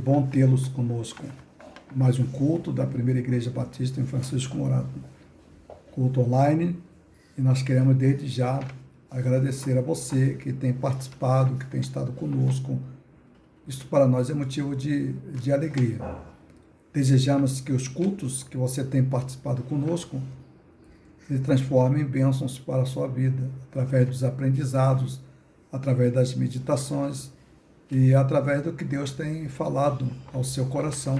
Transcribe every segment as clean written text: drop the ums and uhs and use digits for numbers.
bom tê-los conosco. Mais um culto da Primeira Igreja Batista em Francisco Morato. Culto online. E nós queremos desde já agradecer a você que tem participado, que tem estado conosco. Isso para nós é motivo de alegria. Desejamos que os cultos que você tem participado conosco se transformem em bênçãos para a sua vida, através dos aprendizados, através das meditações e através do que Deus tem falado ao seu coração.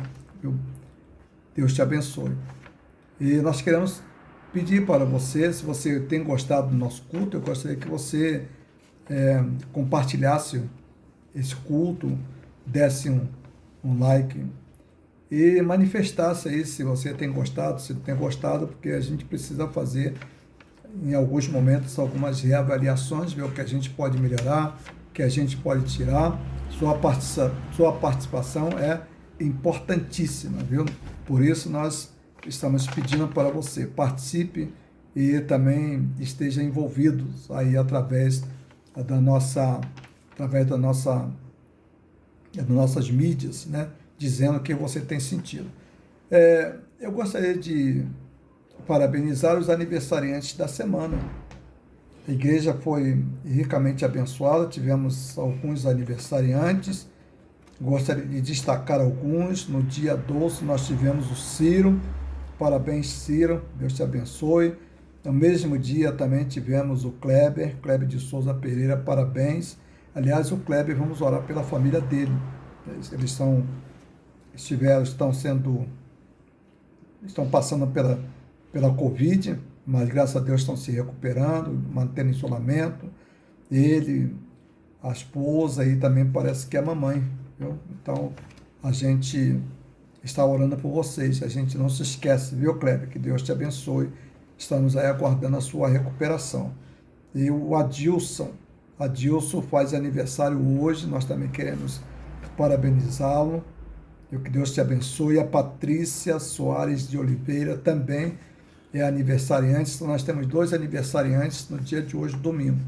Deus te abençoe. E nós queremos pedir para você, se você tem gostado do nosso culto, eu gostaria que você compartilhasse esse culto, desse um like e manifestasse aí se você tem gostado, se não tem gostado, porque a gente precisa fazer em alguns momentos algumas reavaliações, ver o que a gente pode melhorar, o que a gente pode tirar. Sua participação é importantíssima, viu? Por isso nós estamos pedindo para você, participe e também esteja envolvido aí através das nossas mídias, né? Dizendo o que você tem sentido. Eu gostaria de parabenizar os aniversariantes da semana. A igreja foi ricamente abençoada, tivemos alguns aniversariantes. Gostaria de destacar alguns. No dia 12 nós tivemos o Ciro. Parabéns, Ciro. Deus te abençoe. No mesmo dia também tivemos o Kleber de Souza Pereira. Parabéns. Aliás, o Kleber, vamos orar pela família dele. Eles estão passando pela Covid, mas graças a Deus estão se recuperando, mantendo isolamento. Ele, a esposa e também parece que a mamãe. Viu? Então, a gente está orando por vocês. A gente não se esquece, viu, Kleber? Que Deus te abençoe. Estamos aí aguardando a sua recuperação. E o Adilson faz aniversário hoje. Nós também queremos parabenizá-lo. E que Deus te abençoe. A Patrícia Soares de Oliveira também é aniversariante. Então, nós temos 2 aniversariantes no dia de hoje, domingo.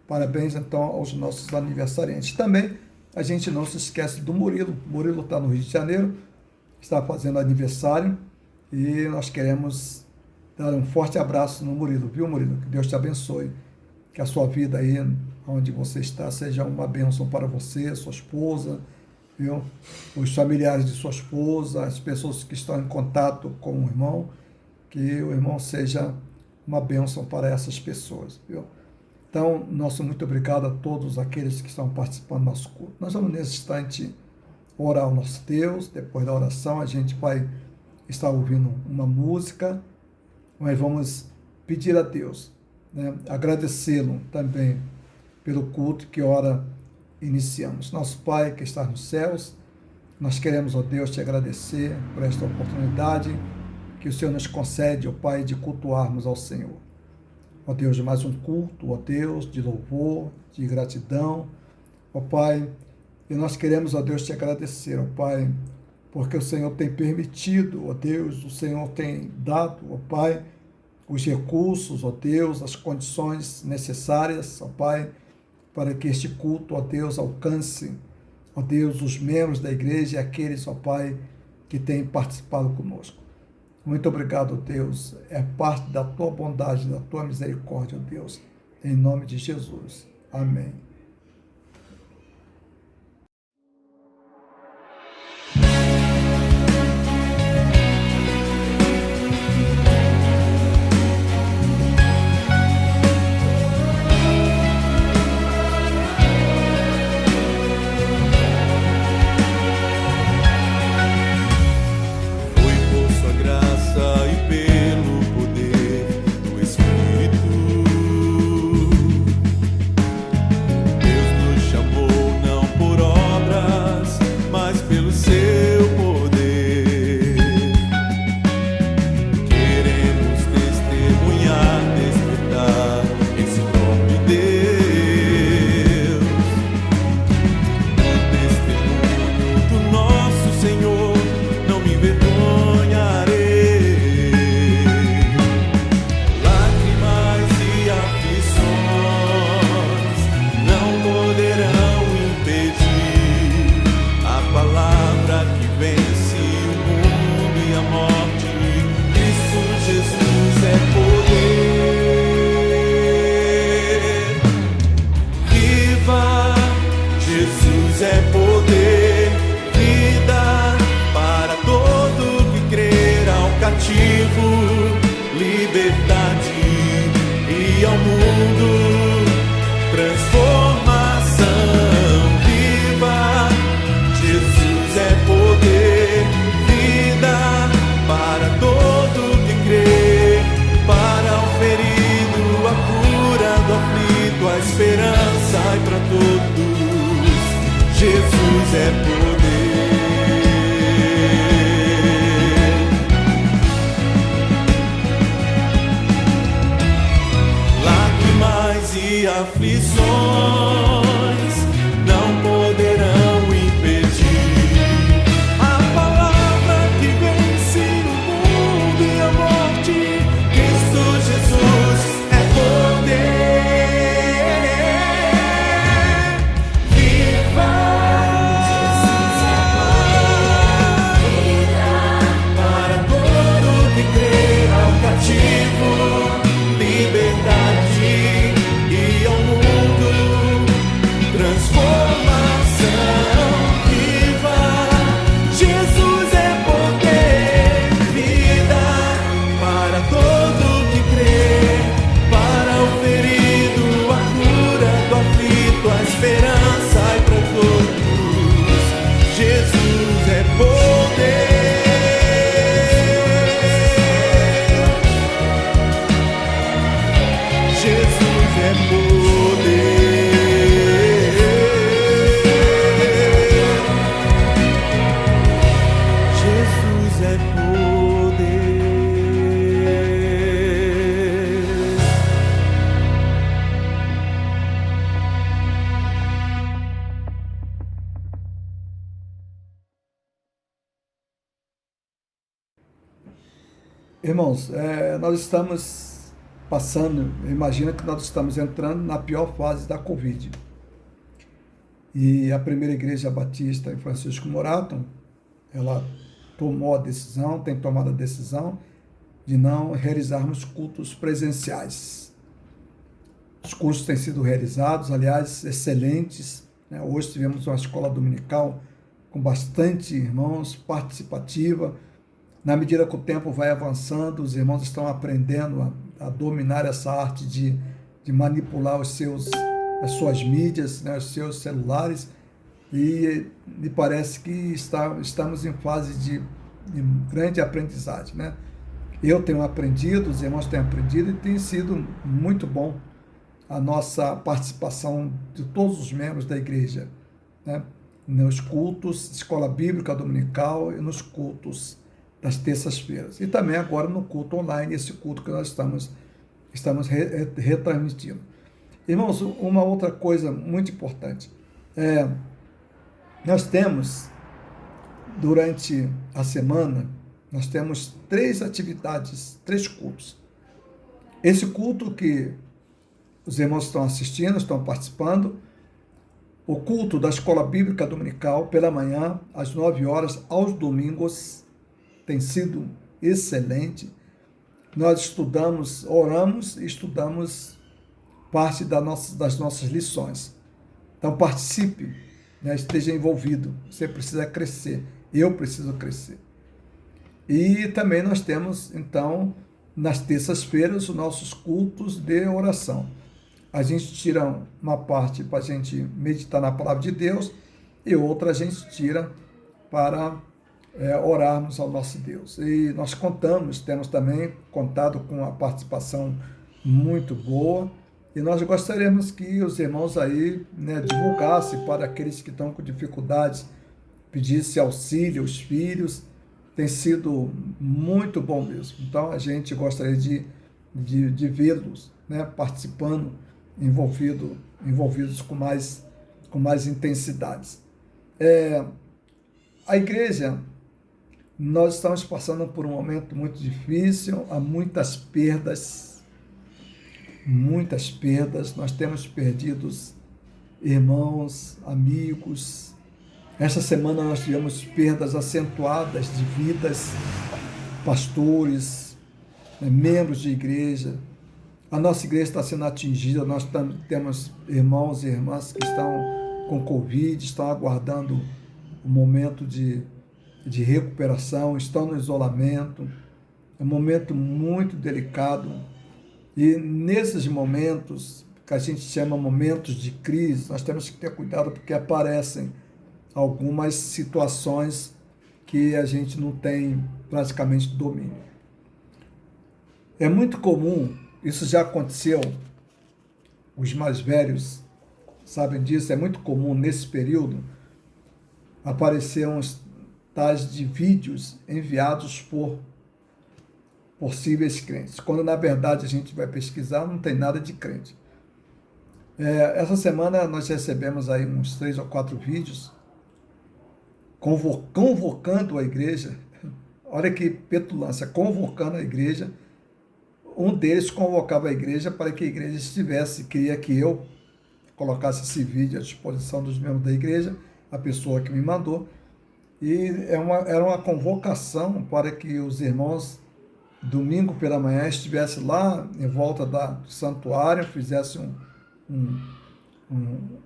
Parabéns, então, aos nossos aniversariantes. Também a gente não se esquece do Murilo. O Murilo está no Rio de Janeiro, está fazendo aniversário. E nós queremos dar um forte abraço no Murilo, viu, Murilo? Que Deus te abençoe. Que a sua vida aí, onde você está, seja uma bênção para você, sua esposa, viu? Os familiares de sua esposa, as pessoas que estão em contato com o irmão, que o irmão seja uma bênção para essas pessoas, viu? Então, nosso muito obrigado a todos aqueles que estão participando do nosso culto. Nós vamos nesse instante orar ao nosso Deus. Depois da oração a gente vai estar ouvindo uma música, mas vamos pedir a Deus, né? Agradecê-lo também pelo culto que ora iniciamos. Nosso Pai que está nos céus, nós queremos, ó Deus, te agradecer por esta oportunidade que o Senhor nos concede, ó Pai, de cultuarmos ao Senhor. Ó Deus, mais um culto, ó Deus, de louvor, de gratidão, ó Pai, e nós queremos, ó Deus, te agradecer, ó Pai, porque o Senhor tem permitido, ó Deus, o Senhor tem dado, ó Pai, os recursos, ó Deus, as condições necessárias, ó Pai, para que este culto, ó Deus, alcance, ó Deus, os membros da igreja e aqueles, ó Pai, que têm participado conosco. Muito obrigado, Deus. É parte da tua bondade, da tua misericórdia, Deus. Em nome de Jesus. Amém. mundo, transformação viva. Jesus é poder, vida para todo que crê, para o ferido, a cura do aflito, a esperança e para todos. Jesus é poder. Lágrimas e aflições não poderão impedir a palavra que vence o mundo e a morte. Cristo Jesus é poder. Viva! Para todo que crê, ao cativo, liberdade, e ao mundo, transformação viva. Jesus é poder, vida para todo que crê, para o ferido, a cura do aflito, a esperança e para todos. Jesus é poder. Jesus é poder. Jesus é poder. Irmãos, nós estamos passando, imagina que nós estamos entrando na pior fase da Covid. E a primeira igreja batista em Francisco Morato, ela tomou a decisão, tem tomado a decisão de não realizarmos cultos presenciais. Os cursos têm sido realizados, aliás, excelentes, né? Hoje tivemos uma escola dominical com bastante irmãos, participativa. Na medida que o tempo vai avançando, os irmãos estão aprendendo a dominar essa arte de manipular as suas mídias, né, os seus celulares, e me parece que estamos em fase de grande aprendizagem, né? Eu tenho aprendido, os irmãos têm aprendido, e tem sido muito bom a nossa participação de todos os membros da igreja, né? Nos cultos, escola bíblica dominical e nos cultos das terças-feiras. E também agora no culto online, esse culto que nós estamos retransmitindo. Irmãos, uma outra coisa muito importante. Nós temos, durante a semana, nós temos 3 atividades, 3 cultos. Esse culto que os irmãos estão assistindo, estão participando, o culto da escola bíblica dominical, pela manhã, às 9 horas, aos domingos, tem sido excelente. Nós estudamos, oramos e estudamos parte das nossas lições. Então participe, né? Esteja envolvido. Você precisa crescer. Eu preciso crescer. E também nós temos, então, nas terças-feiras, os nossos cultos de oração. A gente tira uma parte para a gente meditar na palavra de Deus e outra a gente tira para orarmos ao nosso Deus. E nós temos também contado com a participação muito boa, e nós gostaríamos que os irmãos aí, né, divulgassem para aqueles que estão com dificuldades, pedissem auxílio aos filhos. Tem sido muito bom mesmo. Então a gente gostaria de vê-los, né, participando, envolvidos com mais intensidades. A igreja, nós estamos passando por um momento muito difícil, há muitas perdas, nós temos perdido irmãos, amigos. Esta semana nós tivemos perdas acentuadas de vidas, pastores, né, membros de igreja. A nossa igreja está sendo atingida, nós temos irmãos e irmãs que estão com Covid, estão aguardando o momento de recuperação, estão no isolamento. É um momento muito delicado. E nesses momentos, que a gente chama momentos de crise, nós temos que ter cuidado porque aparecem algumas situações que a gente não tem praticamente domínio. É muito comum, isso já aconteceu, os mais velhos sabem disso, é muito comum nesse período aparecer uns tais de vídeos enviados por possíveis crentes, quando na verdade a gente vai pesquisar, não tem nada de crente. Essa semana nós recebemos aí uns 3 ou 4 vídeos convocando a igreja, olha que petulância, convocando a igreja. Um deles convocava a igreja para que a igreja queria que eu colocasse esse vídeo à disposição dos membros da igreja, a pessoa que me mandou, e era uma convocação para que os irmãos, domingo pela manhã, estivessem lá em volta do santuário, fizessem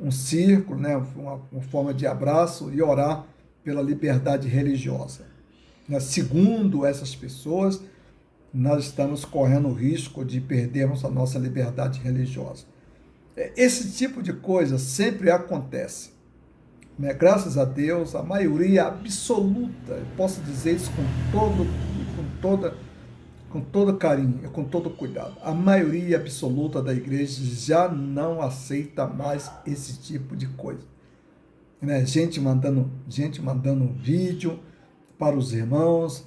um círculo, né, uma forma de abraço e orar pela liberdade religiosa. Segundo essas pessoas, nós estamos correndo o risco de perdermos a nossa liberdade religiosa. Esse tipo de coisa sempre acontece. Graças a Deus, a maioria absoluta, eu posso dizer isso com todo carinho, com todo cuidado, a maioria absoluta da igreja já não aceita mais esse tipo de coisa. Gente mandando vídeo para os irmãos,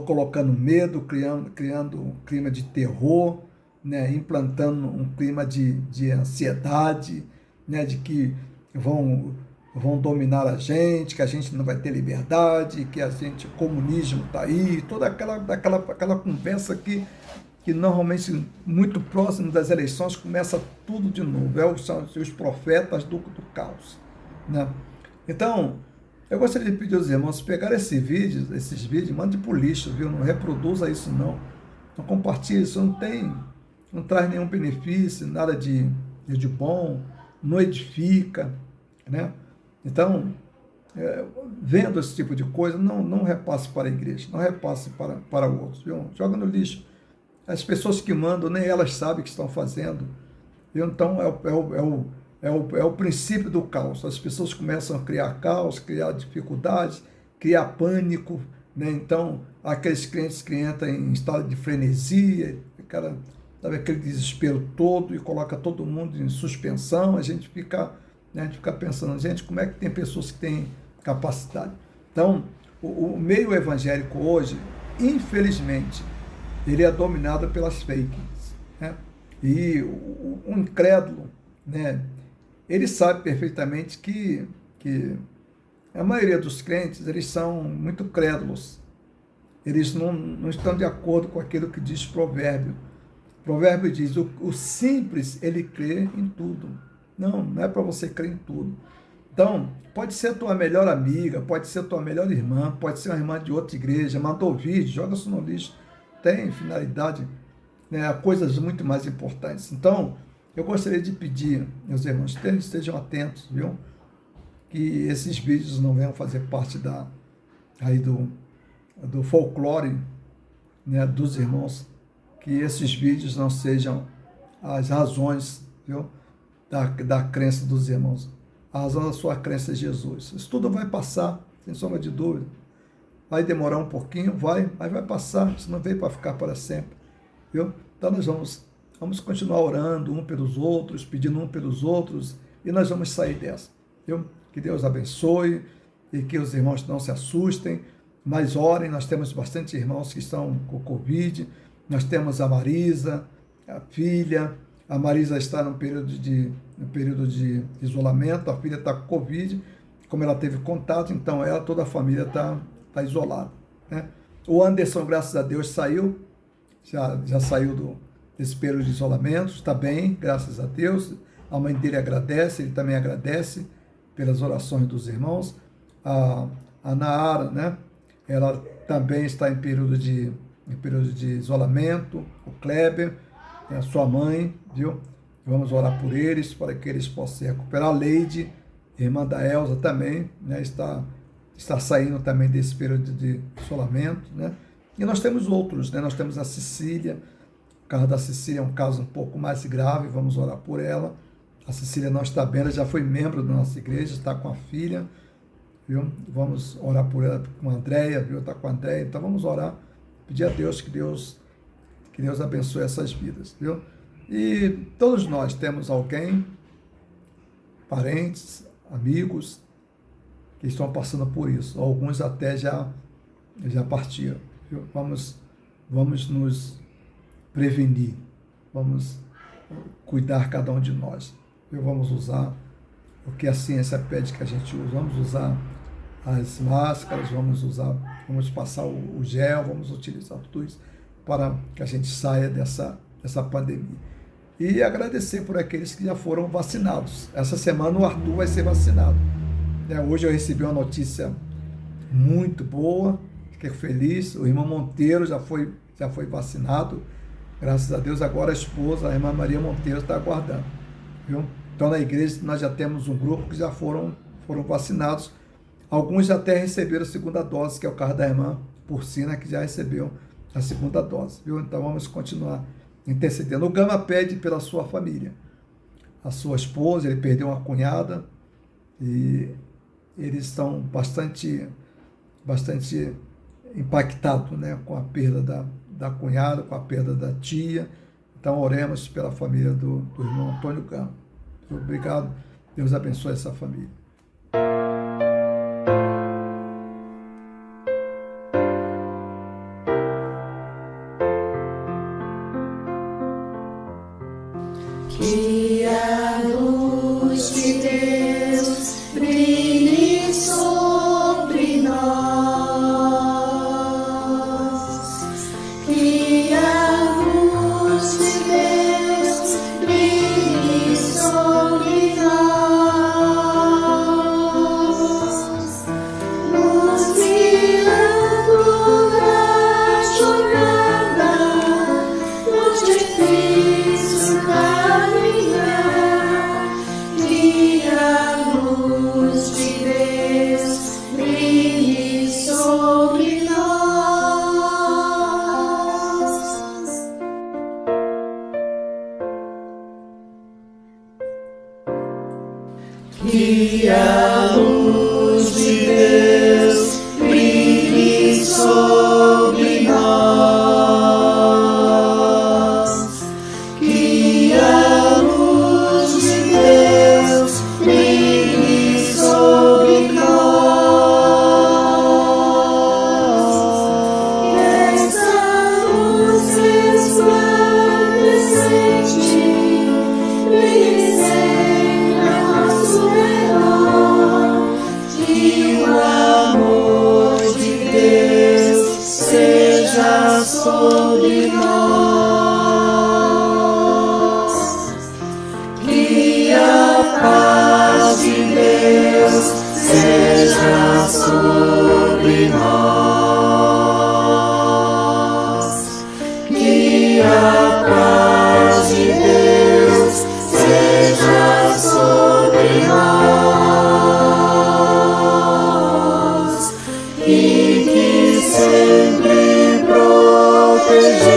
colocando medo, criando um clima de terror, implantando um clima de ansiedade, de que vão dominar a gente, que a gente não vai ter liberdade, que o comunismo está aí, toda aquela conversa que normalmente, muito próximo das eleições, começa tudo de novo, são os profetas do caos. Então, eu gostaria de pedir aos irmãos pegar esses vídeos, mande para o lixo, viu? Não reproduza isso não compartilhe isso, não traz nenhum benefício, nada de bom, não edifica, Então, vendo esse tipo de coisa, não repasse para a igreja, não repasse para outros, viu? Joga no lixo. As pessoas que mandam, nem elas sabem o que estão fazendo, viu? Então, é o princípio do caos. As pessoas começam a criar caos, criar dificuldades, criar pânico, Então, aqueles crentes que entram em estado de frenesia, sabe, aquele desespero todo e coloca todo mundo em suspensão, a gente fica pensando, gente, como é que tem pessoas que têm capacidade? Então, o meio evangélico hoje, infelizmente, ele é dominado pelas fake news, E o incrédulo, ele sabe perfeitamente que a maioria dos crentes, eles são muito crédulos. Eles não estão de acordo com aquilo que diz o provérbio. O provérbio diz, o simples, ele crê em tudo. Não é para você crer em tudo. Então, pode ser a tua melhor amiga, pode ser a tua melhor irmã, pode ser uma irmã de outra igreja, mandou vídeo, joga isso no lixo. Tem finalidade, coisas muito mais importantes. Então, eu gostaria de pedir, meus irmãos, estejam atentos, viu? Que esses vídeos não venham fazer parte do folclore, dos irmãos, que esses vídeos não sejam as razões, viu, da crença dos irmãos. A razão da sua crença é Jesus. Isso tudo vai passar, sem sombra de dúvida. Vai demorar um pouquinho, mas vai passar. Isso não veio para ficar para sempre, viu? Então nós vamos continuar orando um pelos outros, pedindo um pelos outros, e nós vamos sair dessa, viu? Que Deus abençoe e que os irmãos não se assustem, mas orem. Nós temos bastante irmãos que estão com Covid. Nós temos a Marisa, a filha. A Marisa está no período de isolamento. A filha está com Covid. Como ela teve contato, então toda a família está isolada, O Anderson, graças a Deus, saiu. Já saiu desse período de isolamento. Está bem, graças a Deus. A mãe dele agradece, ele também agradece pelas orações dos irmãos. A Naara, ela também está em período de isolamento. O Kleber, a sua mãe, viu? Vamos orar por eles, para que eles possam se recuperar. A Leide, irmã da Elza, também, está saindo também desse período de isolamento, E nós temos outros, Nós temos a Cecília, O caso da Cecília é um caso um pouco mais grave, vamos orar por ela. A Cecília não está bem, ela já foi membro da nossa igreja, está com a filha, viu? Vamos orar por ela, com a Andréia, viu? Está com a Andréia, então vamos orar, pedir a Deus que Deus abençoe essas vidas, viu? E todos nós temos alguém, parentes, amigos, que estão passando por isso. Alguns até já partiram, viu? Vamos nos prevenir, vamos cuidar cada um de nós. Vamos usar o que a ciência pede que a gente use, vamos usar as máscaras, vamos passar o gel, vamos utilizar tudo isso para que a gente saia dessa pandemia. E agradecer por aqueles que já foram vacinados. Essa semana o Arthur vai ser vacinado. Hoje eu recebi uma notícia muito boa, fiquei feliz, o irmão Monteiro já foi vacinado, graças a Deus. Agora a esposa, a irmã Maria Monteiro, está aguardando, viu? Então na igreja nós já temos um grupo que já foram vacinados, alguns já até receberam a segunda dose, que é o caso da irmã Porcina, que já recebeu a segunda dose, viu? Então vamos continuar intercedendo. O Gama pede pela sua família, a sua esposa, ele perdeu uma cunhada, e eles estão bastante impactados, né, com a perda da cunhada, com a perda da tia. Então oremos pela família do irmão Antônio Gama. Obrigado, Deus abençoe essa família. Que a luz de Deus brilhe sobre nós. Que a luz de Deus brilhe sobre nós. Nos guiando na jornada, nos difícil caminhar. Que a luz de Deus brilhe sobre nós. Que a luz de Deus brilhe sobre nós. Que a luz de Deus brilhe sobre nós. Essa luz resplandecente brilhe sempre ao nosso redor. Que o amor de Deus seja sobre nós. Que a paz de Deus seja sobre nós. Que a paz de Deus seja sobre nós. E que sempre protegidos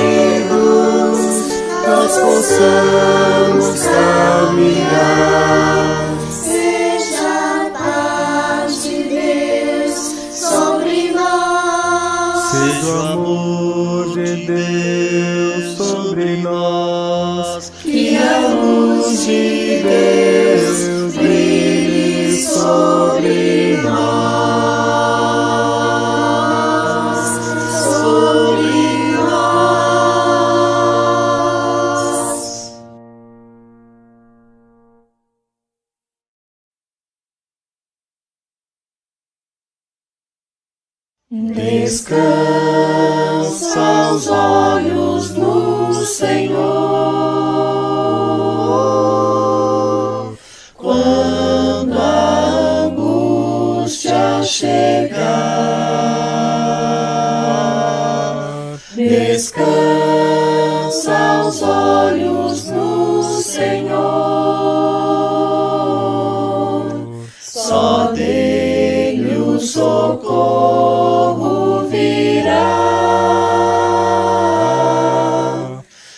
nós possamos caminhar. Seja a paz de Deus sobre nós. Seja o amor de Deus sobre nós. Que a luz de Deus brilhe sobre nós. Sobre nós. Descansa os olhos no Senhor. Quando a angústia chegar, descansa os olhos no Senhor. Só dele o socorro virá.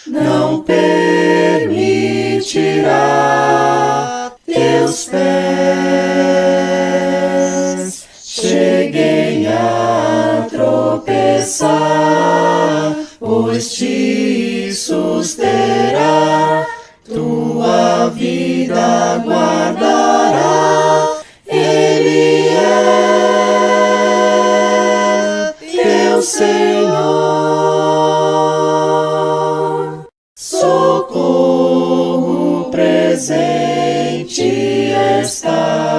Não ouvirá teus pés. Cheguei a tropeçar, pois te susterá, tua vida guardará. Ele é teu Senhor, socorro presente está.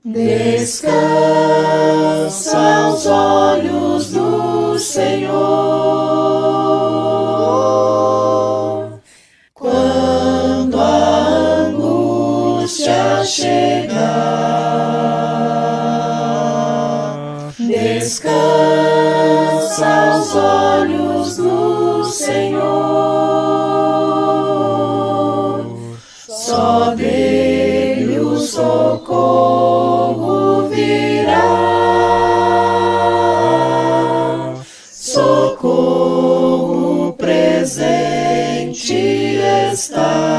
Descansa os olhos do Senhor quando a angústia chegar. Descansa os olhos do Senhor, só dele o socorro virá. Socorro presente está.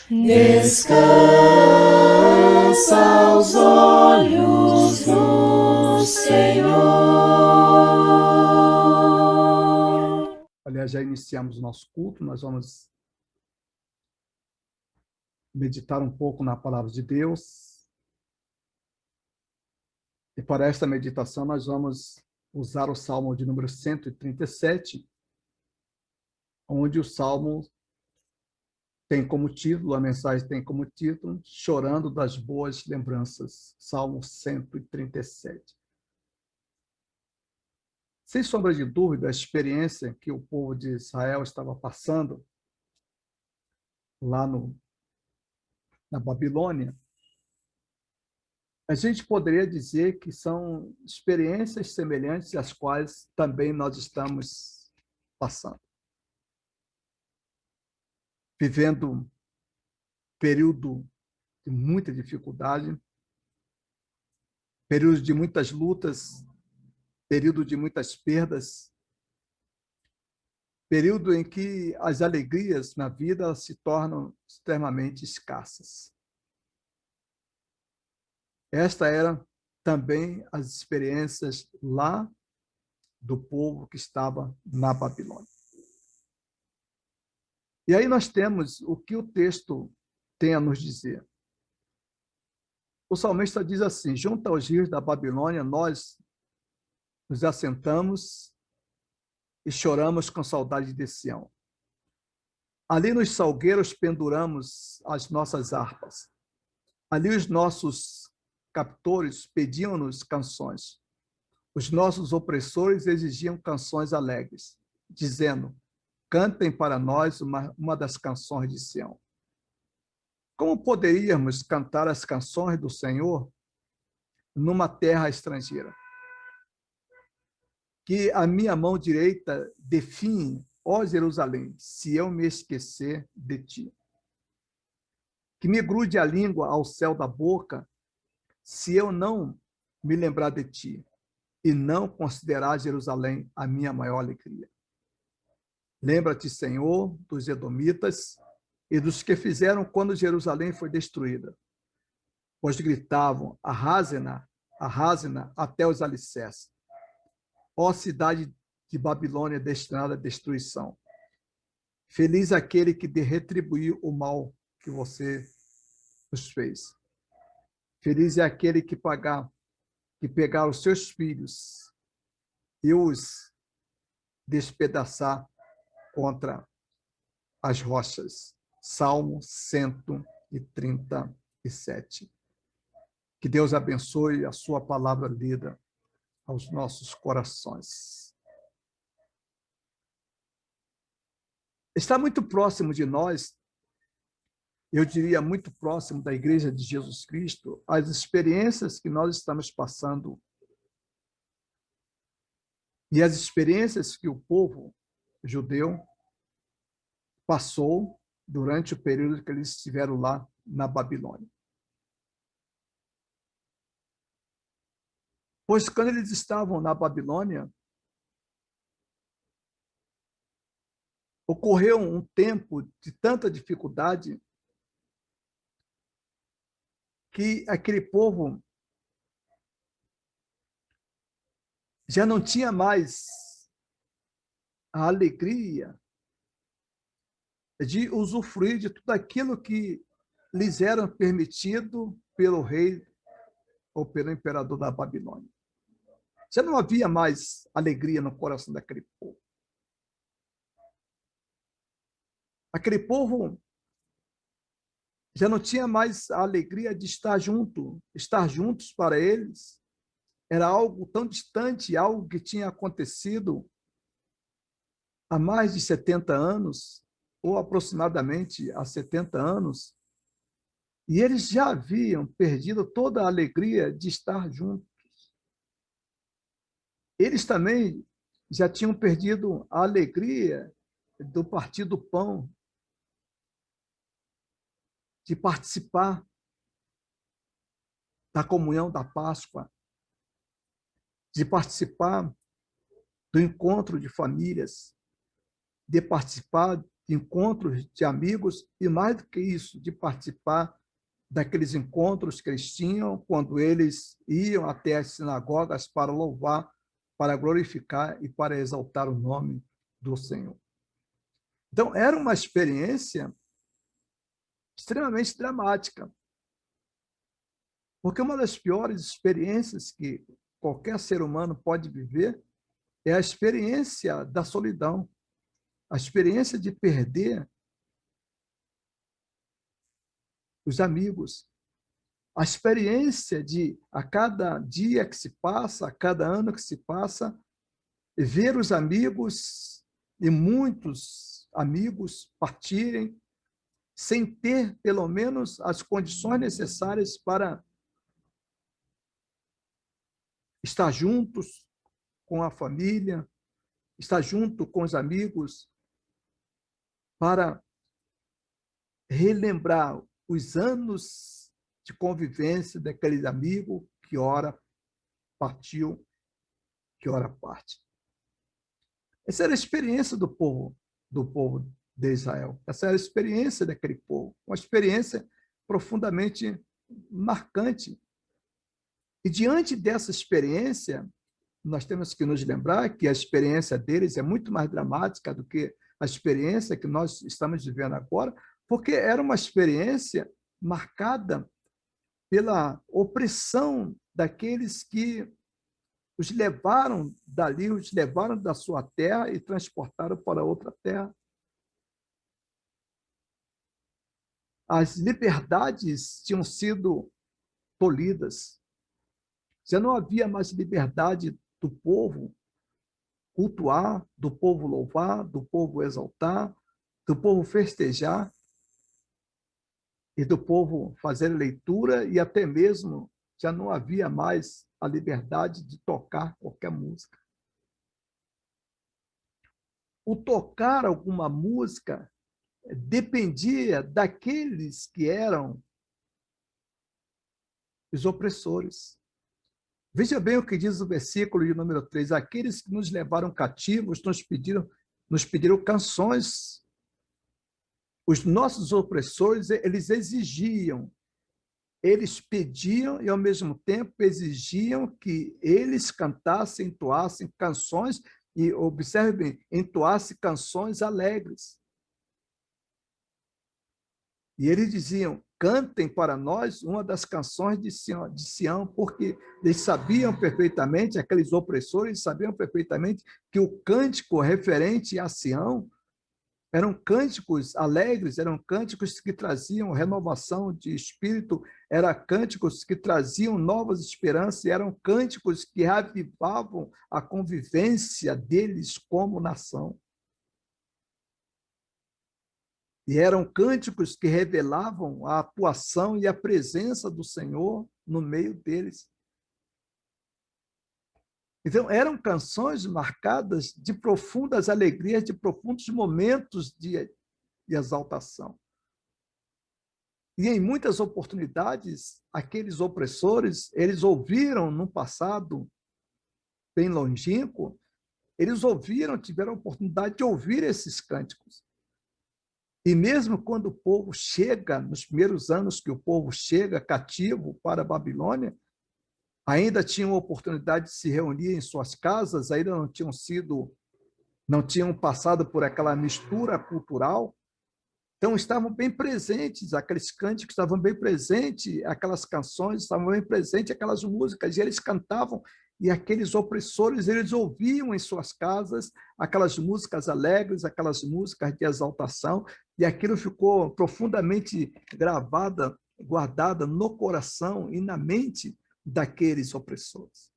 Descansa os olhos do Senhor. Aliás, já iniciamos o nosso culto, nós vamos meditar um pouco na palavra de Deus. E para esta meditação nós vamos usar o Salmo de número 137, onde o Salmo tem como título, a mensagem tem como título, Chorando das Boas Lembranças. Salmo 137. Sem sombra de dúvida, a experiência que o povo de Israel estava passando lá na Babilônia, a gente poderia dizer que são experiências semelhantes às quais também nós estamos passando. Vivendo um período de muita dificuldade, período de muitas lutas, período de muitas perdas, período em que as alegrias na vida se tornam extremamente escassas. Esta era também as experiências lá do povo que estava na Babilônia. E aí nós temos o que o texto tem a nos dizer. O salmista diz assim: junto aos rios da Babilônia, nós nos assentamos e choramos com saudade de Sião. Ali nos salgueiros penduramos as nossas harpas. Ali os nossos captores pediam-nos canções. Os nossos opressores exigiam canções alegres, dizendo: cantem para nós uma das canções de Sião. Como poderíamos cantar as canções do Senhor numa terra estrangeira? Que a minha mão direita definhe, ó Jerusalém, se eu me esquecer de ti. Que me grude a língua ao céu da boca, se eu não me lembrar de ti, e não considerar Jerusalém a minha maior alegria. Lembra-te, Senhor, dos edomitas e dos que fizeram quando Jerusalém foi destruída, pois gritavam: arrase-na até os alicerces. Ó cidade de Babilônia destinada à destruição. Feliz aquele que retribuiu o mal que você nos fez. Feliz é aquele que pegar os seus filhos e os despedaçar contra as rochas. Salmo 137. Que Deus abençoe a sua palavra lida aos nossos corações. Está muito próximo de nós, eu diria muito próximo da Igreja de Jesus Cristo, as experiências que nós estamos passando e as experiências que o povo judeu passou durante o período que eles estiveram lá na Babilônia. Pois quando eles estavam na Babilônia, ocorreu um tempo de tanta dificuldade que aquele povo já não tinha mais a alegria de usufruir de tudo aquilo que lhes era permitido pelo rei ou pelo imperador da Babilônia. Já não havia mais alegria no coração daquele povo. Aquele povo já não tinha mais a alegria de estar junto. Estar juntos para eles era algo tão distante, algo que tinha acontecido há mais de 70 anos, ou aproximadamente há 70 anos, e eles já haviam perdido toda a alegria de estar juntos. Eles também já tinham perdido a alegria do partir do pão, de participar da comunhão da Páscoa, de participar do encontro de famílias, de participar de encontros de amigos e, mais do que isso, de participar daqueles encontros que eles tinham quando eles iam até as sinagogas para louvar, para glorificar e para exaltar o nome do Senhor. Então, era uma experiência extremamente dramática, porque uma das piores experiências que qualquer ser humano pode viver é a experiência da solidão, a experiência de perder os amigos, a experiência de, a cada dia que se passa, a cada ano que se passa, ver os amigos e muitos amigos partirem sem ter, pelo menos, as condições necessárias para estar juntos com a família, estar junto com os amigos, para relembrar os anos de convivência daquele amigo que ora partiu, que ora parte. Essa era a experiência do povo de Israel. Essa era a experiência daquele povo, uma experiência profundamente marcante. E diante dessa experiência, nós temos que nos lembrar que a experiência deles é muito mais dramática do que a experiência que nós estamos vivendo agora, porque era uma experiência marcada pela opressão daqueles que os levaram dali, os levaram da sua terra e transportaram para outra terra. As liberdades tinham sido tolhidas. Já não havia mais liberdade do povo cultuar, do povo louvar, do povo exaltar, do povo festejar e do povo fazer leitura, e até mesmo já não havia mais a liberdade de tocar qualquer música. O tocar alguma música dependia daqueles que eram os opressores. Veja bem o que diz o versículo de número 3. Aqueles que nos levaram cativos nos pediram canções. Os nossos opressores, eles exigiam, eles pediam e, ao mesmo tempo, exigiam que eles cantassem, entoassem canções, e, observe bem, entoassem canções alegres. E eles diziam, cantem para nós uma das canções de Sião, porque eles sabiam perfeitamente, aqueles opressores sabiam perfeitamente que o cântico referente a Sião eram cânticos alegres, eram cânticos que traziam renovação de espírito, eram cânticos que traziam novas esperanças, eram cânticos que reavivavam a convivência deles como nação. E eram cânticos que revelavam a atuação e a presença do Senhor no meio deles. Então, eram canções marcadas de profundas alegrias, de profundos momentos de exaltação. E em muitas oportunidades, aqueles opressores, eles ouviram no passado bem longínquo, eles ouviram, tiveram a oportunidade de ouvir esses cânticos. E mesmo quando o povo chega, nos primeiros anos que o povo chega cativo para a Babilônia, ainda tinham a oportunidade de se reunir em suas casas, ainda não tinham passado por aquela mistura cultural. Então, estavam bem presentes, aqueles cânticos estavam bem presentes, aquelas canções estavam bem presentes, aquelas músicas, e eles cantavam, e aqueles opressores, eles ouviam em suas casas aquelas músicas alegres, aquelas músicas de exaltação, e aquilo ficou profundamente gravada, guardada no coração e na mente daqueles opressores.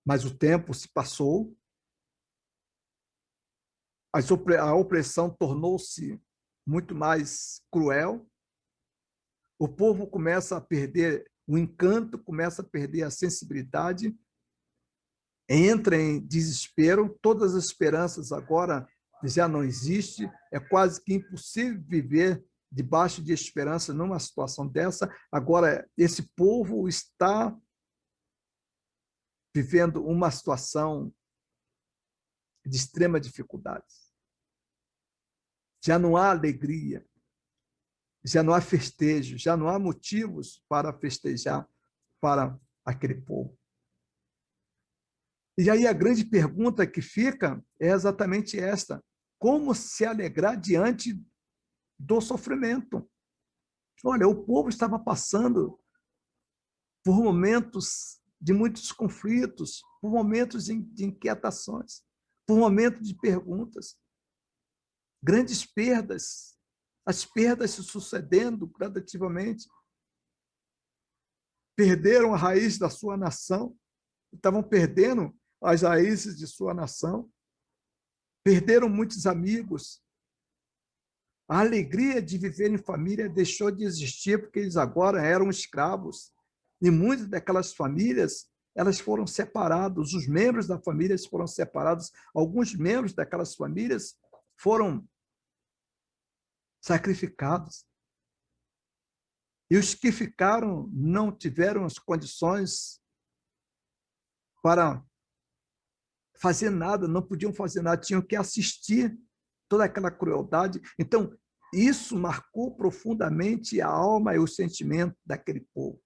Mas o tempo se passou, a opressão tornou-se muito mais cruel, o povo começa a perder o encanto, começa a perder a sensibilidade, entra em desespero, todas as esperanças agora já não existem, é quase que impossível viver debaixo de esperança numa situação dessa. Agora, esse povo está vivendo uma situação de extrema dificuldade. Já não há alegria, já não há festejo, já não há motivos para festejar para aquele povo. E aí a grande pergunta que fica é exatamente esta: como se alegrar diante do sofrimento? Olha, o povo estava passando por momentos de muitos conflitos, por momentos de inquietações, por momentos de perguntas, grandes perdas, as perdas se sucedendo gradativamente. Perderam a raiz da sua nação, estavam perdendo as raízes de sua nação, perderam muitos amigos. A alegria de viver em família deixou de existir porque eles agora eram escravos. E muitas daquelas famílias, elas foram separadas, os membros da família foram separados, alguns membros daquelas famílias foram sacrificados. E os que ficaram não tiveram as condições para fazer nada, não podiam fazer nada, tinham que assistir toda aquela crueldade. Então, isso marcou profundamente a alma e o sentimento daquele povo.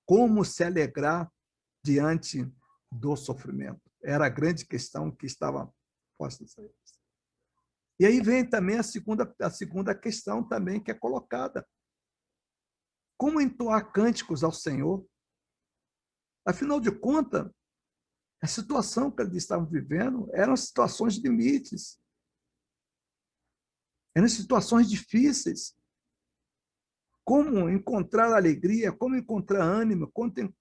Como se alegrar diante do sofrimento? Era a grande questão que estava posta a eles. E aí vem também a segunda questão também que é colocada. Como entoar cânticos ao Senhor? Afinal de contas, a situação que eles estavam vivendo eram situações limites. Eram situações difíceis. Como encontrar alegria, como encontrar ânimo,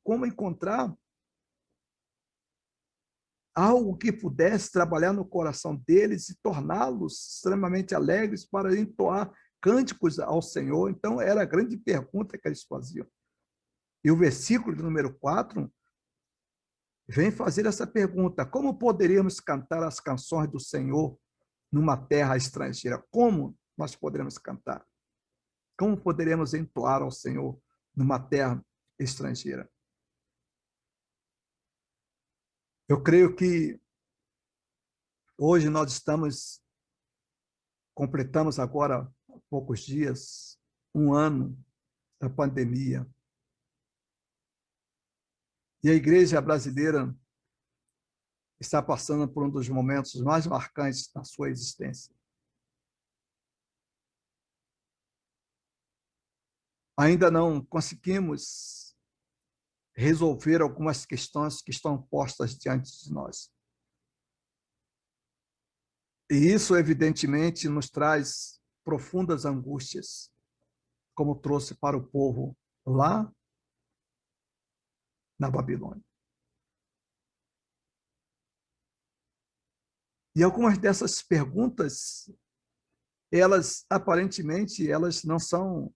como encontrar algo que pudesse trabalhar no coração deles e torná-los extremamente alegres para entoar cânticos ao Senhor. Então, era a grande pergunta que eles faziam. E o versículo de número 4 vem fazer essa pergunta: como poderíamos cantar as canções do Senhor numa terra estrangeira? Como nós poderemos cantar? Como poderemos entoar ao Senhor numa terra estrangeira? Eu creio que hoje nós completamos agora há poucos dias, um ano da pandemia. E a igreja brasileira está passando por um dos momentos mais marcantes da sua existência. Ainda não conseguimos resolver algumas questões que estão postas diante de nós. E isso, evidentemente, nos traz profundas angústias, como trouxe para o povo lá na Babilônia. E algumas dessas perguntas, elas aparentemente elas não são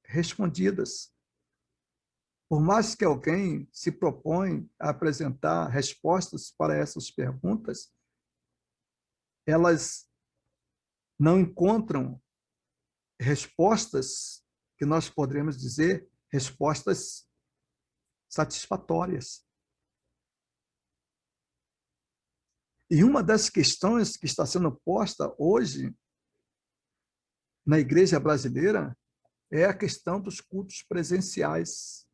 respondidas. Por mais que alguém se propõe a apresentar respostas para essas perguntas, elas não encontram respostas que nós poderíamos dizer respostas satisfatórias. E uma das questões que está sendo posta hoje na igreja brasileira é a questão dos cultos presenciais.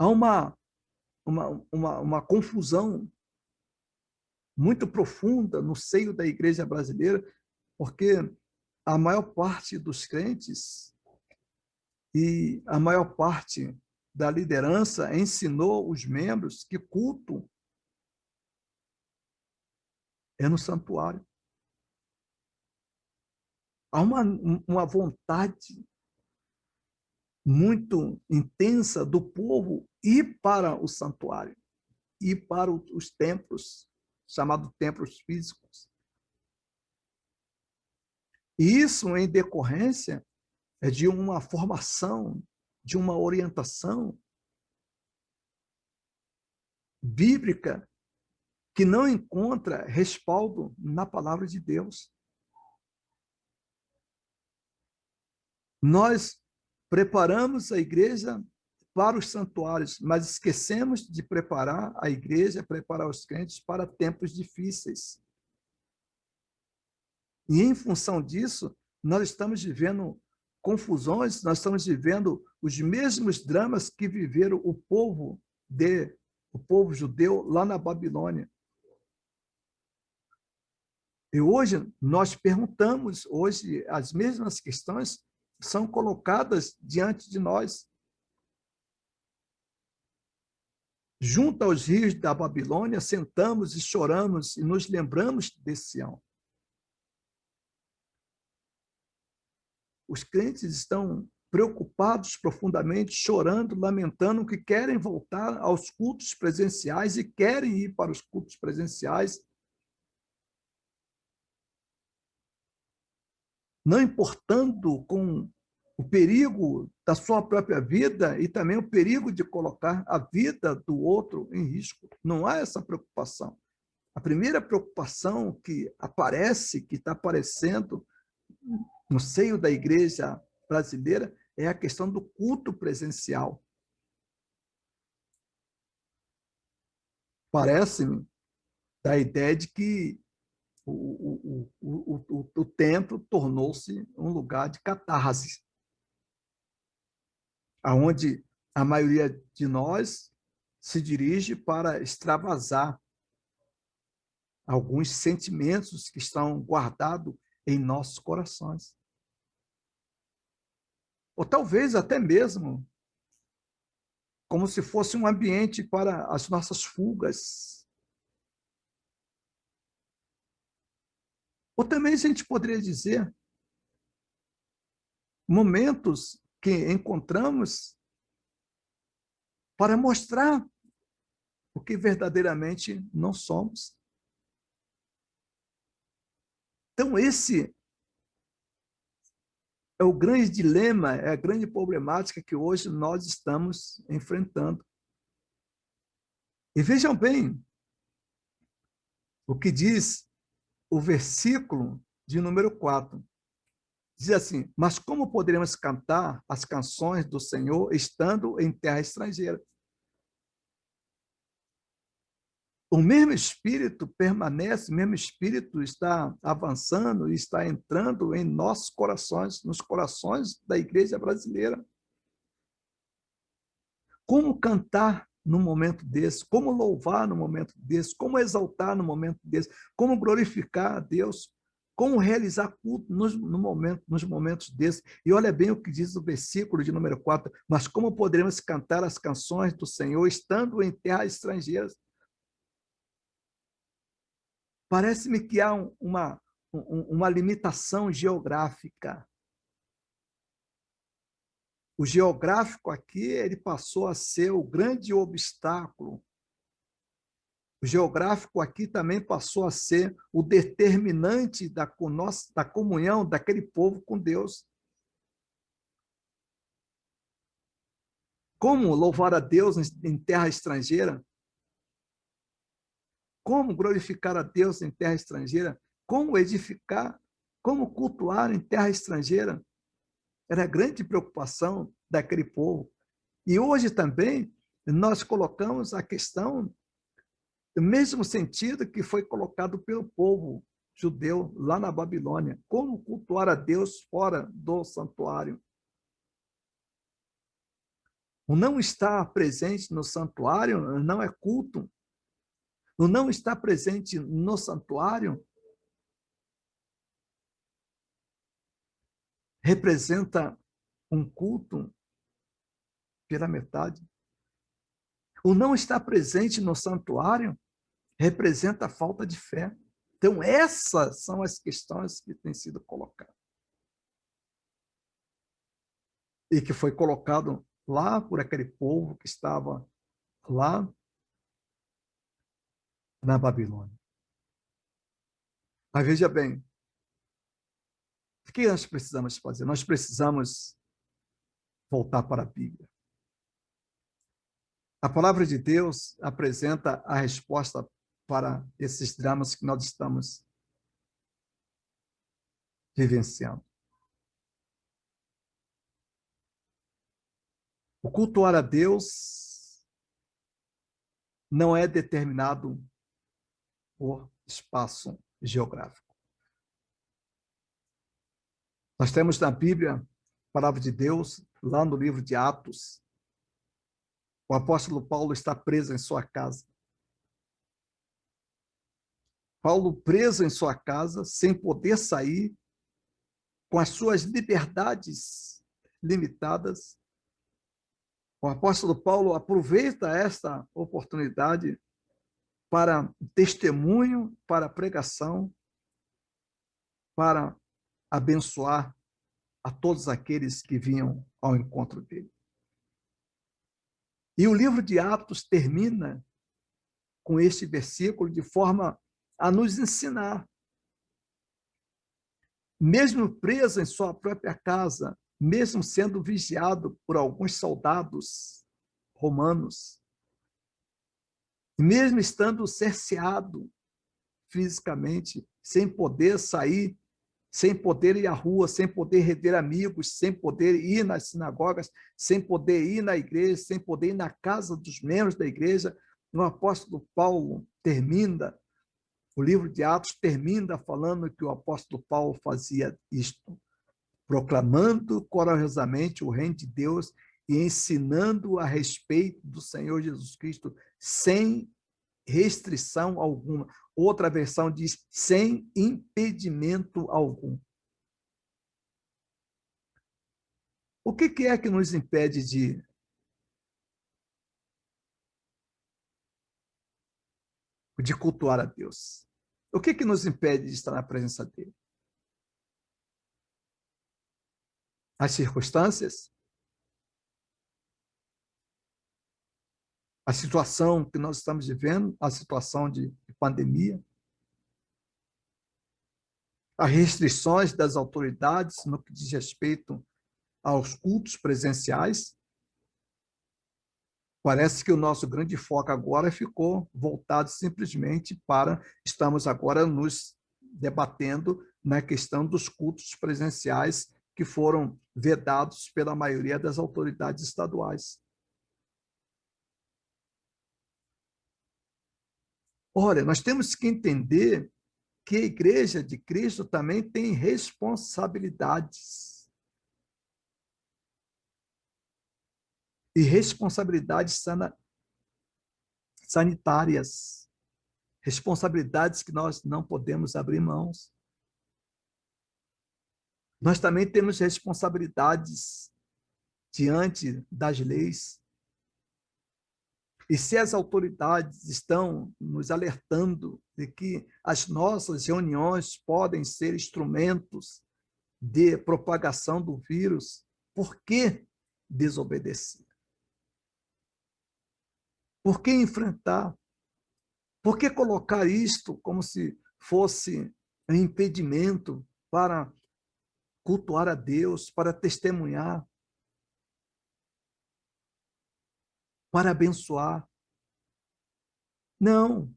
Há uma confusão muito profunda no seio da igreja brasileira, porque a maior parte dos crentes e a maior parte da liderança ensinou os membros que culto é no santuário. Há uma vontade muito intensa do povo ir para o santuário, ir para os templos, chamados templos físicos. E isso em decorrência de uma formação, de uma orientação bíblica que não encontra respaldo na palavra de Deus. Nós preparamos a igreja para os santuários, mas esquecemos de preparar a igreja, preparar os crentes para tempos difíceis. E em função disso, nós estamos vivendo confusões, nós estamos vivendo os mesmos dramas que viveram o povo judeu lá na Babilônia. E hoje nós perguntamos, hoje as mesmas questões são colocadas diante de nós. Junto aos rios da Babilônia, sentamos e choramos e nos lembramos de Sião. Os crentes estão preocupados profundamente, chorando, lamentando que querem voltar aos cultos presenciais e querem ir para os cultos presenciais, não importando com o perigo da sua própria vida e também o perigo de colocar a vida do outro em risco. Não há essa preocupação. A primeira preocupação que aparece, que está aparecendo no seio da igreja brasileira, é a questão do culto presencial. Parece-me da ideia de que o templo tornou-se um lugar de catarse, aonde a maioria de nós se dirige para extravasar alguns sentimentos que estão guardados em nossos corações. Ou talvez até mesmo como se fosse um ambiente para as nossas fugas. Ou também a gente poderia dizer momentos que encontramos para mostrar o que verdadeiramente não somos. Então, esse é o grande dilema, é a grande problemática que hoje nós estamos enfrentando. E vejam bem o que diz o versículo de número 4. Diz assim: mas como poderemos cantar as canções do Senhor estando em terra estrangeira? O mesmo Espírito permanece, o mesmo Espírito está avançando e está entrando em nossos corações, nos corações da igreja brasileira. Como cantar num momento desse? Como louvar num momento desse? Como exaltar num momento desse? Como glorificar a Deus? Como realizar culto nos momentos desses? E olha bem o que diz o versículo de número 4. Mas como poderemos cantar as canções do Senhor estando em terras estrangeiras? Parece-me que há uma limitação geográfica. O geográfico aqui ele passou a ser o grande obstáculo. O geográfico aqui também passou a ser o determinante da comunhão daquele povo com Deus. Como louvar a Deus em terra estrangeira? Como glorificar a Deus em terra estrangeira? Como edificar? Como cultuar em terra estrangeira? Era a grande preocupação daquele povo. E hoje também nós colocamos a questão no mesmo sentido que foi colocado pelo povo judeu lá na Babilônia. Como cultuar a Deus fora do santuário? O não estar presente no santuário não é culto. O não estar presente no santuário representa um culto pela metade. O não estar presente no santuário representa a falta de fé. Então, essas são as questões que têm sido colocadas. E que foi colocado lá por aquele povo que estava lá na Babilônia. Mas veja bem, o que nós precisamos fazer? Nós precisamos voltar para a Bíblia. A palavra de Deus apresenta a resposta para esses dramas que nós estamos vivenciando. O cultuar a Deus não é determinado por espaço geográfico. Nós temos na Bíblia, a palavra de Deus, lá no livro de Atos, o apóstolo Paulo está preso em sua casa. Paulo preso em sua casa, sem poder sair, com as suas liberdades limitadas. O apóstolo Paulo aproveita esta oportunidade para testemunho, para pregação, para abençoar a todos aqueles que vinham ao encontro dele. E o livro de Atos termina com este versículo de forma a nos ensinar. Mesmo preso em sua própria casa, mesmo sendo vigiado por alguns soldados romanos, mesmo estando cerceado fisicamente, sem poder sair, sem poder ir à rua, sem poder rever amigos, sem poder ir nas sinagogas, sem poder ir na igreja, sem poder ir na casa dos membros da igreja, o apóstolo Paulo termina, o livro de Atos termina falando que o apóstolo Paulo fazia isto, proclamando corajosamente o reino de Deus e ensinando a respeito do Senhor Jesus Cristo sem restrição alguma. Outra versão diz, sem impedimento algum. O que é que nos impede de cultuar a Deus? O que nos impede de estar na presença dele? As circunstâncias? A situação que nós estamos vivendo, a situação de pandemia? As restrições das autoridades no que diz respeito aos cultos presenciais? Parece que o nosso grande foco agora ficou voltado simplesmente para, estamos agora nos debatendo na questão dos cultos presenciais que foram vedados pela maioria das autoridades estaduais. Olha, nós temos que entender que a Igreja de Cristo também tem responsabilidades. E responsabilidades sanitárias. Responsabilidades que nós não podemos abrir mãos. Nós também temos responsabilidades diante das leis. E se as autoridades estão nos alertando de que as nossas reuniões podem ser instrumentos de propagação do vírus, por que desobedecer? Por que enfrentar? Por que colocar isto como se fosse um impedimento para cultuar a Deus, para testemunhar, para abençoar? Não,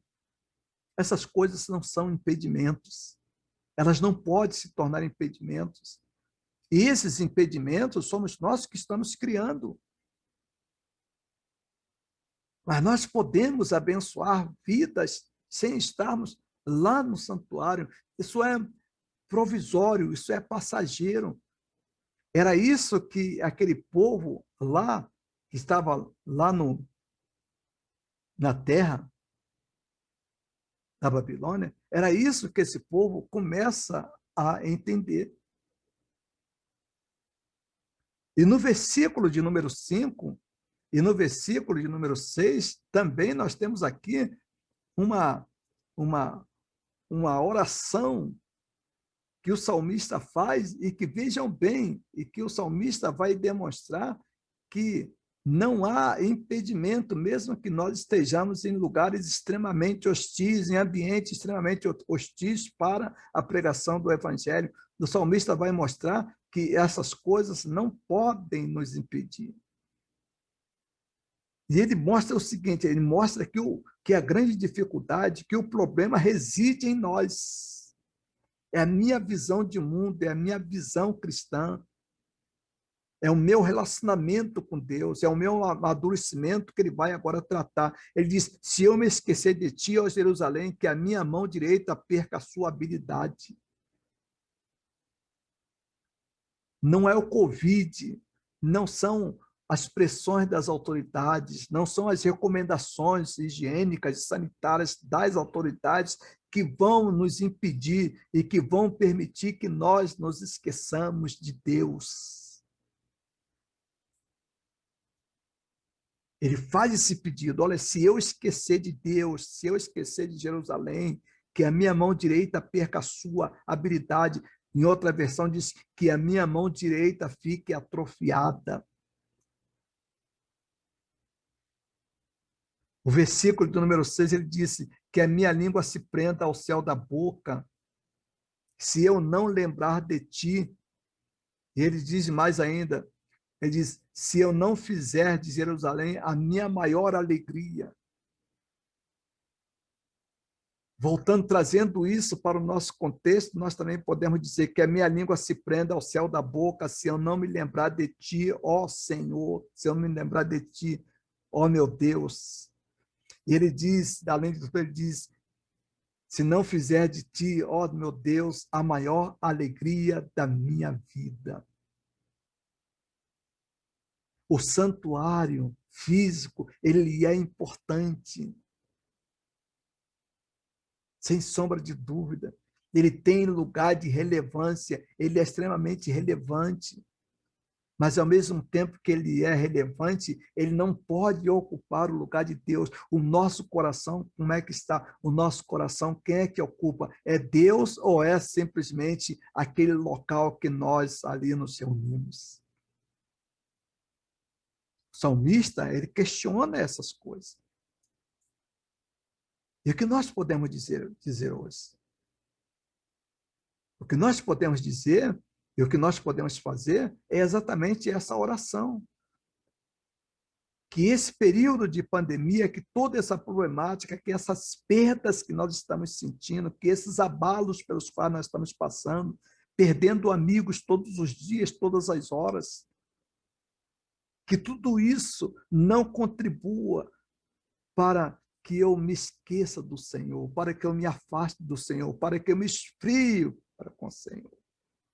essas coisas não são impedimentos. Elas não podem se tornar impedimentos. E esses impedimentos somos nós que estamos criando. Mas nós podemos abençoar vidas sem estarmos lá no santuário. Isso é provisório, isso é passageiro. Era isso que aquele povo lá, que estava lá na terra da Babilônia, era isso que esse povo começa a entender. E no versículo de número 5 e no versículo de número 6, também nós temos aqui uma, uma, uma oração que o salmista faz e que, vejam bem, e que o salmista vai demonstrar que não há impedimento, mesmo que nós estejamos em lugares extremamente hostis, em ambientes extremamente hostis para a pregação do evangelho. O salmista vai mostrar que essas coisas não podem nos impedir. E ele mostra o seguinte, ele mostra que a grande dificuldade, que o problema reside em nós. É a minha visão de mundo, é a minha visão cristã, é o meu relacionamento com Deus, é o meu amadurecimento que ele vai agora tratar. Ele diz, se eu me esquecer de ti, ó Jerusalém, que a minha mão direita perca a sua habilidade. Não é o Covid, não são as pressões das autoridades, não são as recomendações higiênicas e sanitárias das autoridades que vão nos impedir e que vão permitir que nós nos esqueçamos de Deus. Ele faz esse pedido, olha, se eu esquecer de Deus, se eu esquecer de Jerusalém, que a minha mão direita perca a sua habilidade. Em outra versão diz que a minha mão direita fique atrofiada. O versículo do número 6, ele disse que a minha língua se prenda ao céu da boca, se eu não lembrar de ti. E ele diz mais ainda, ele diz, se eu não fizer de Jerusalém a minha maior alegria. Voltando, trazendo isso para o nosso contexto, nós também podemos dizer que a minha língua se prenda ao céu da boca, se eu não me lembrar de ti, ó Senhor, se eu não me lembrar de ti, ó meu Deus. E ele diz, além de tudo, ele diz, se não fizer de ti, ó meu Deus, a maior alegria da minha vida. O santuário físico, ele é importante. Sem sombra de dúvida. Ele tem lugar de relevância, ele é extremamente relevante. Mas, ao mesmo tempo que ele é relevante, ele não pode ocupar o lugar de Deus. O nosso coração, como é que está? O nosso coração, quem é que ocupa? É Deus ou é simplesmente aquele local que nós ali nos reunimos? O salmista, ele questiona essas coisas. E o que nós podemos dizer hoje? O que nós podemos dizer e o que nós podemos fazer é exatamente essa oração. Que esse período de pandemia, que toda essa problemática, que essas perdas que nós estamos sentindo, que esses abalos pelos quais nós estamos passando, perdendo amigos todos os dias, todas as horas, que tudo isso não contribua para que eu me esqueça do Senhor, para que eu me afaste do Senhor, para que eu me esfrie para com o Senhor.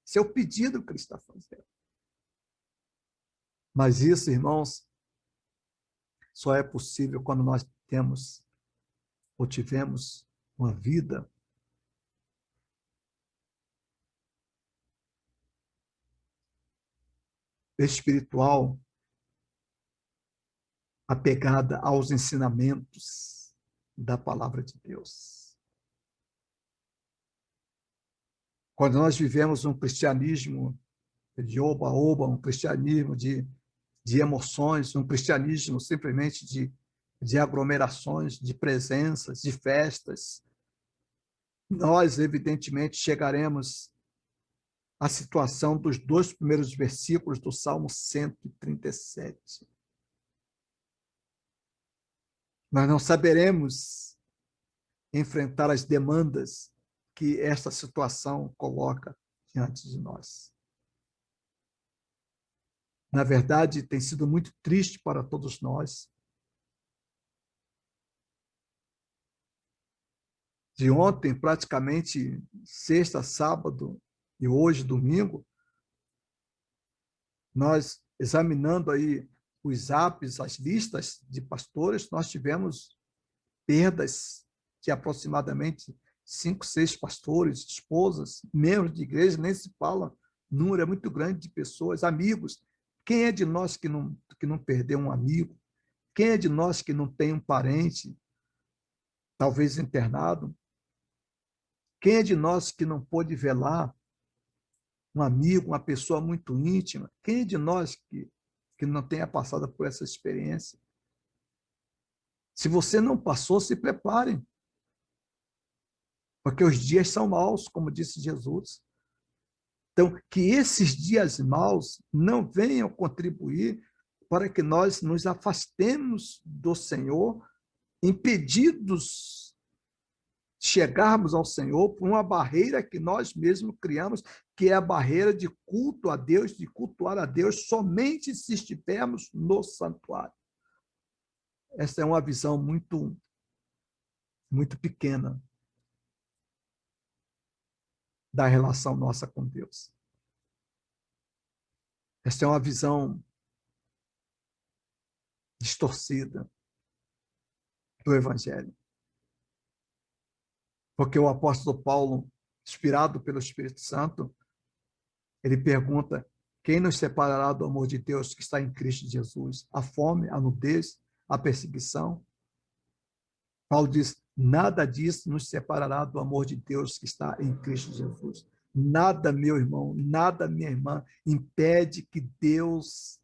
Esse é o pedido que ele está fazendo. Mas isso, irmãos, só é possível quando nós temos ou tivemos uma vida espiritual apegada aos ensinamentos da palavra de Deus. Quando nós vivemos um cristianismo de oba-oba, um cristianismo de emoções, um cristianismo simplesmente de aglomerações, de presenças, de festas, nós, evidentemente, chegaremos à situação dos 2 primeiros versículos do Salmo 137. Nós não saberemos enfrentar as demandas que esta situação coloca diante de nós. Na verdade, tem sido muito triste para todos nós de ontem, praticamente sexta, sábado e hoje, domingo, nós examinando aí os apps, as listas de pastores, nós tivemos perdas de aproximadamente 5, 6 pastores, esposas, membros de igreja, nem se fala, o número é muito grande de pessoas, amigos. Quem é de nós que não perdeu um amigo? Quem é de nós que não tem um parente, talvez internado? Quem é de nós que não pôde velar um amigo, uma pessoa muito íntima? Quem é de nós que não tenha passado por essa experiência? Se você não passou, se prepare, porque os dias são maus, como disse Jesus. Então, que esses dias maus não venham contribuir para que nós nos afastemos do Senhor, impedidos de chegarmos ao Senhor por uma barreira que nós mesmos criamos, que é a barreira de culto a Deus, de cultuar a Deus somente se estivermos no santuário. Essa é uma visão muito pequena da relação nossa com Deus. Essa é uma visão distorcida do Evangelho. Porque o apóstolo Paulo, inspirado pelo Espírito Santo, ele pergunta: quem nos separará do amor de Deus que está em Cristo Jesus? A fome, a nudez, a perseguição? Paulo diz: nada disso nos separará do amor de Deus que está em Cristo Jesus. Nada, meu irmão, nada, minha irmã, impede que Deus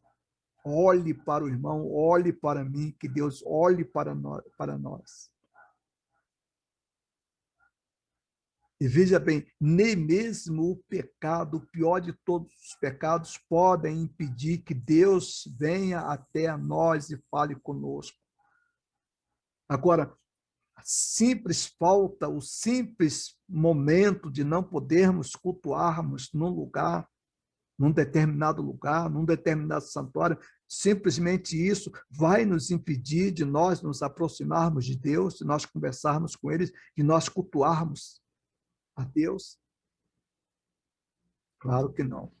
olhe para o irmão, olhe para mim, que Deus olhe para nós. E veja bem, nem mesmo o pecado, o pior de todos os pecados, podem impedir que Deus venha até nós e fale conosco. Agora, a simples falta, o simples momento de não podermos cultuarmos num lugar, num determinado santuário, simplesmente isso vai nos impedir de nós nos aproximarmos de Deus, de nós conversarmos com Ele, de nós cultuarmos a Deus? Claro que não.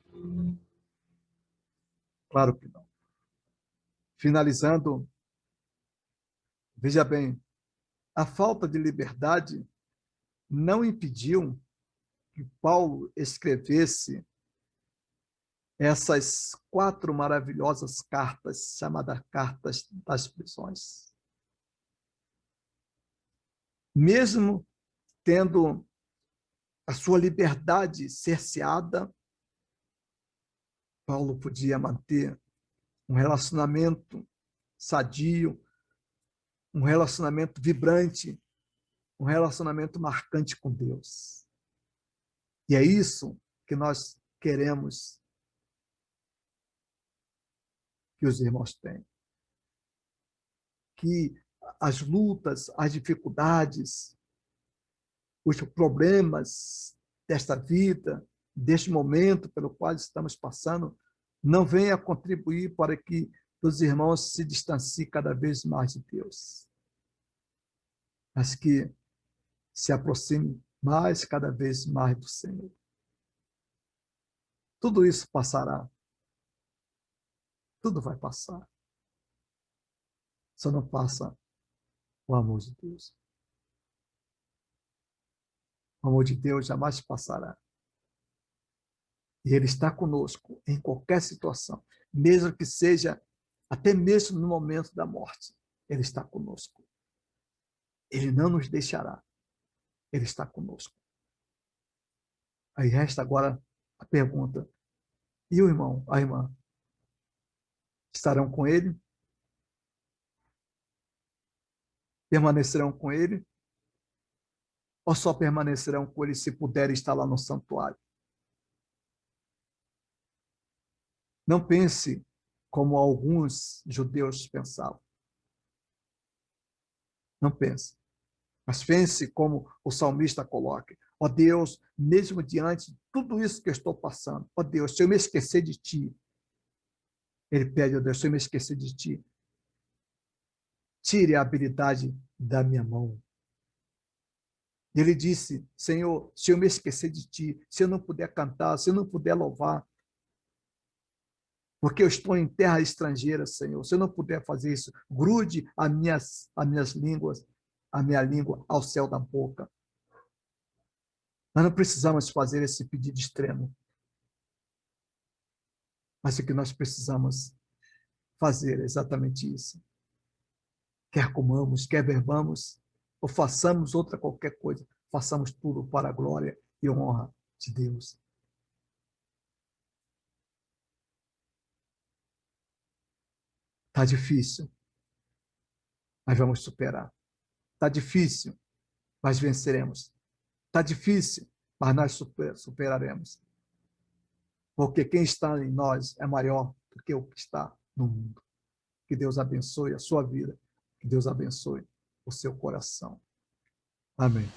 Claro que não. Finalizando, veja bem, a falta de liberdade não impediu que Paulo escrevesse essas 4 maravilhosas cartas, chamadas cartas das prisões. Mesmo tendo a sua liberdade cerceada, Paulo podia manter um relacionamento sadio, um relacionamento vibrante, um relacionamento marcante com Deus. E é isso que nós queremos que os irmãos tenham. Que as lutas, as dificuldades, os problemas desta vida, deste momento pelo qual estamos passando, não venha contribuir para que os irmãos se distanciem cada vez mais de Deus, mas que se aproximem mais, cada vez mais do Senhor. Tudo isso passará. Tudo vai passar. Só não passa o amor de Deus. O amor de Deus jamais passará. E Ele está conosco em qualquer situação, mesmo que seja até mesmo no momento da morte. Ele está conosco. Ele não nos deixará. Ele está conosco. Aí resta agora a pergunta: e o irmão, a irmã, estarão com Ele? Permanecerão com Ele? Ou só permanecerão com Ele se puderem estar lá no santuário? Não pense como alguns judeus pensavam. Não pense. Mas pense como o salmista coloca: ó Deus, mesmo diante de tudo isso que eu estou passando, ó Deus, se eu me esquecer de Ti, ele pede, ó Deus, se eu me esquecer de Ti, tire a habilidade da minha mão. E ele disse: Senhor, se eu me esquecer de ti, se eu não puder cantar, se eu não puder louvar, porque eu estou em terra estrangeira, Senhor, se eu não puder fazer isso, grude as minhas línguas, a minha língua ao céu da boca. Nós não precisamos fazer esse pedido extremo, mas o que nós precisamos fazer é exatamente isso. Quer comamos, quer bebamos, ou façamos outra qualquer coisa, façamos tudo para a glória e honra de Deus. Está difícil, mas vamos superar. Está difícil, mas venceremos. Está difícil, mas nós superaremos. Porque quem está em nós é maior do que o que está no mundo. Que Deus abençoe a sua vida. Que Deus abençoe o seu coração. Amém.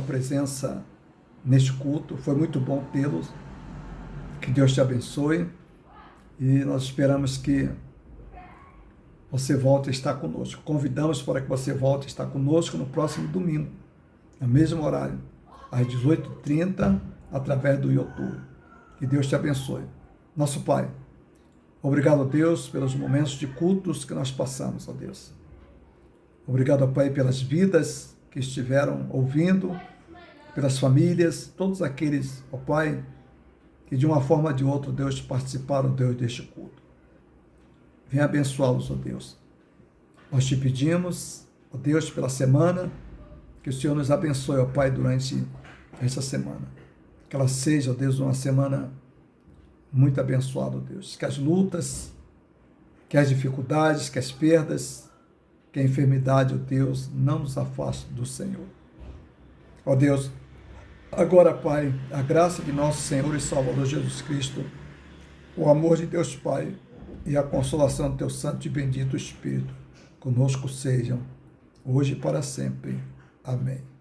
Presença neste culto, foi muito bom tê-los, que Deus te abençoe e nós esperamos que você volte a estar conosco. Convidamos para que você volte a estar conosco no próximo domingo, no mesmo horário, às 18h30, através do YouTube. Que Deus te abençoe. Nosso Pai, obrigado, Deus, pelos momentos de cultos que nós passamos, ó Deus. Obrigado, Pai, pelas vidas que estiveram ouvindo, pelas famílias, todos aqueles, ó Pai, que de uma forma ou de outra, Deus, participaram, Deus, deste culto. Venha abençoá-los, ó Deus. Nós te pedimos, ó Deus, pela semana, que o Senhor nos abençoe, ó Pai, durante essa semana. Que ela seja, ó Deus, uma semana muito abençoada, ó Deus. Que as lutas, que as dificuldades, que as perdas, que a enfermidade, ó Deus, não nos afaste do Senhor. Ó Deus, Agora, Pai, a graça de nosso Senhor e Salvador Jesus Cristo, o amor de Deus Pai e a consolação do teu Santo e bendito Espírito conosco sejam, hoje e para sempre. Amém.